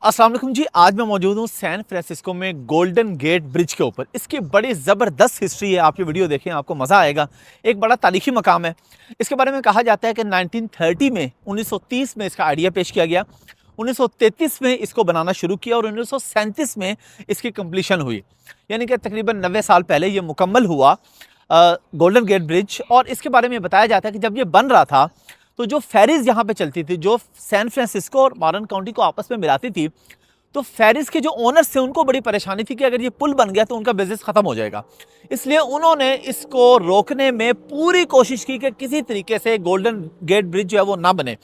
अस्सलाम वालेकुम जी। आज मैं मौजूद हूँ सैन फ्रांसिस्को में गोल्डन गेट ब्रिज के ऊपर। इसकी बड़ी ज़बरदस्त हिस्ट्री है, आप ये वीडियो देखें आपको मज़ा आएगा। एक बड़ा तारीखी मकाम है। इसके बारे में कहा जाता है कि 1930 में 1930 में इसका आइडिया पेश किया गया, 1933 में इसको बनाना शुरू किया और 1937 में इसकी कंप्लीशन हुई। यानी कि तकरीबन 90 साल पहले ये मुकम्मल हुआ गोल्डन गेट ब्रिज। और इसके बारे में बताया जाता है कि जब ये बन रहा था तो जो फेरीज यहाँ पे चलती थी, जो सैन फ्रांसिस्को और मारन काउंटी को आपस में मिलाती थी, तो फेरीज के जो ओनर्स थे उनको बड़ी परेशानी थी कि अगर ये पुल बन गया तो उनका बिजनेस खत्म हो जाएगा। इसलिए उन्होंने इसको रोकने में पूरी कोशिश की कि किसी तरीके से गोल्डन गेट ब्रिज जो है वो ना बने।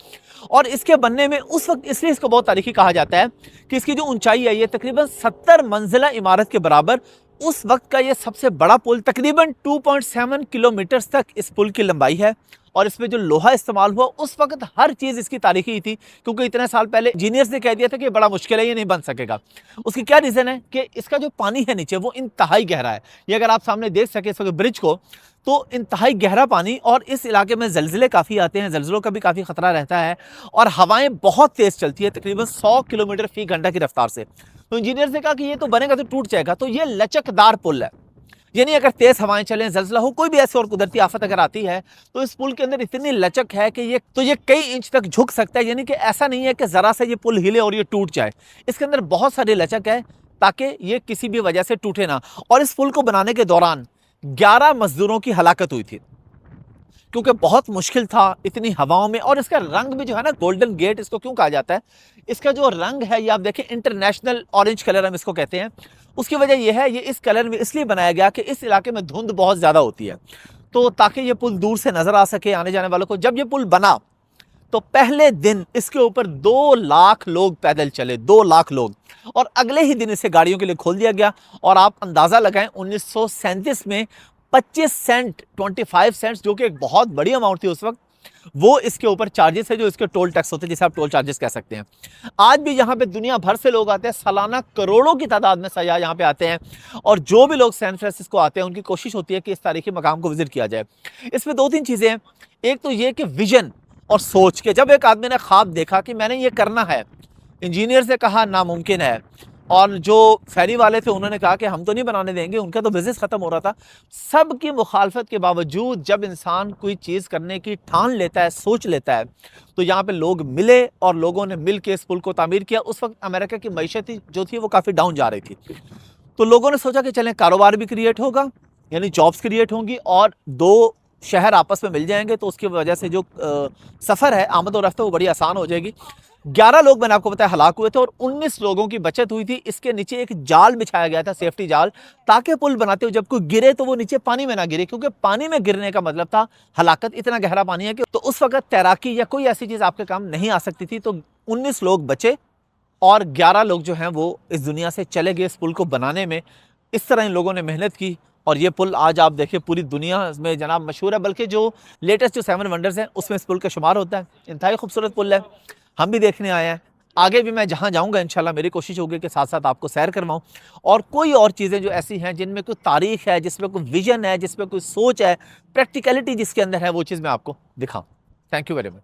और इसके बनने में उस वक्त इसलिए इसको बहुत तारीखी कहा जाता है कि इसकी जो ऊंचाई है ये तकरीबन 70 मंजिला इमारत के बराबर। उस वक्त का ये सबसे बड़ा पुल, तकरीबन 2.7 किलोमीटर तक इस पुल की लंबाई है। और इसमें जो लोहा इस्तेमाल हुआ उस वक्त हर चीज़ इसकी तारीखी थी, क्योंकि इतने साल पहले इंजीनियर्स ने कह दिया था कि ये बड़ा मुश्किल है, ये नहीं बन सकेगा। उसकी क्या रीज़न है कि इसका जो पानी है नीचे वो इंतहाई गहरा है। ये अगर आप सामने देख सके इस वक्त ब्रिज को, तो इंतहाई गहरा पानी, और इस इलाके में जलजिले काफ़ी आते हैं, जलजिलों का भी काफ़ी खतरा रहता है और हवाएं बहुत तेज़ चलती है, तकरीबन 100 किलोमीटर फी घंटा की रफ्तार से। तो इंजीनियर्स ने कहा कि ये तो बनेगा तो टूट जाएगा। तो ये लचकदार पुल है, यानी अगर तेज हवाएं चलें, जलजला हो, कोई भी ऐसी और कुदरती आफत अगर आती है तो इस पुल के अंदर इतनी लचक है कि ये कई इंच तक झुक सकता है। यानी कि ऐसा नहीं है कि जरा से ये पुल हिले और ये टूट जाए। इसके अंदर बहुत सारी लचक है ताकि ये किसी भी वजह से टूटे ना। और इस पुल को बनाने के दौरान 11 मजदूरों की हलाकत हुई थी, क्योंकि बहुत मुश्किल था इतनी हवाओं में। और इसका रंग भी जो है ना, गोल्डन गेट इसको क्यों कहा जाता है, इसका जो रंग है ये आप देखें, इंटरनेशनल ऑरेंज कलर हम इसको कहते हैं। उसकी वजह यह है, ये इस कलर में इसलिए बनाया गया कि इस इलाके में धुंध बहुत ज़्यादा होती है, तो ताकि ये पुल दूर से नज़र आ सके आने जाने वालों को। जब ये पुल बना तो पहले दिन इसके ऊपर 2 लाख लोग पैदल चले, 2 लाख लोग। और अगले ही दिन इसे गाड़ियों के लिए खोल दिया गया। और आप अंदाज़ा लगाएं, 1937 में 25 सेंट 25 सेंट्स, जो कि एक बहुत बड़ी अमाउंट थी उस वक्त, वो इसके ऊपर चार्जेस है, जो इसके टोल टैक्स होते हैं, जिसे आप टोल चार्जेस कह सकते हैं। आज भी यहाँ पे दुनिया भर से लोग आते हैं, सालाना करोड़ों की तादाद में सयाह यहाँ पे आते हैं। और जो भी लोग सैन फ्रांसिस्को आते हैं उनकी कोशिश होती है कि इस तारीखी मकाम को विजिट किया जाए। इसमें 2-3 चीज़ें हैं। एक तो ये कि विजन और सोच के, जब एक आदमी ने ख्वाब देखा कि मैंने ये करना है, इंजीनियर से कहा नामुमकिन है, और जो फेरी वाले थे उन्होंने कहा कि हम तो नहीं बनाने देंगे, उनका तो बिजनेस खत्म हो रहा था। सबकी मुखालफत के बावजूद जब इंसान कोई चीज़ करने की ठान लेता है, सोच लेता है, तो यहाँ पे लोग मिले और लोगों ने मिल के इस पुल को तामीर किया। उस वक्त अमेरिका की मईशत जो थी वो काफ़ी डाउन जा रही थी, तो लोगों ने सोचा कि चलें कारोबार भी क्रिएट होगा, यानी जॉब्स क्रिएट होंगी और 2 शहर आपस में मिल जाएंगे, तो उसकी वजह से जो सफ़र है, आमद और रफ्त, वो बड़ी आसान हो जाएगी। 11 लोग मैंने आपको बताया हलाक हुए थे और 19 लोगों की बचत हुई थी। इसके नीचे एक जाल बिछाया गया था, सेफ्टी जाल, ताकि पुल बनाते हुए जब कोई गिरे तो वो नीचे पानी में ना गिरे, क्योंकि पानी में गिरने का मतलब था हलाकत। इतना गहरा पानी है कि तो उस वक्त तैराकी या कोई ऐसी चीज़ आपके काम नहीं आ सकती थी। तो 19 लोग बचे और 11 लोग जो हैं वो इस दुनिया से चले गए इस पुल को बनाने में। इस तरह इन लोगों ने मेहनत की और ये पुल आज आप देखिए पूरी दुनिया में जनाब मशहूर है, बल्कि जो लेटेस्ट जो 7 वंडर्स हैं उसमें इस पुल का शुमार होता है। इंतहाई खूबसूरत पुल है, हम भी देखने आए हैं। आगे भी मैं जहाँ जाऊँगा इंशाल्लाह मेरी कोशिश होगी कि साथ साथ आपको सैर करवाऊँ और कोई और चीज़ें जो ऐसी हैं जिनमें कोई तारीख है, जिसमें कोई विजन है, जिसमें कोई सोच है, प्रैक्टिकलिटी जिसके अंदर है, वो चीज़ मैं आपको दिखाऊँ। Thank you very much.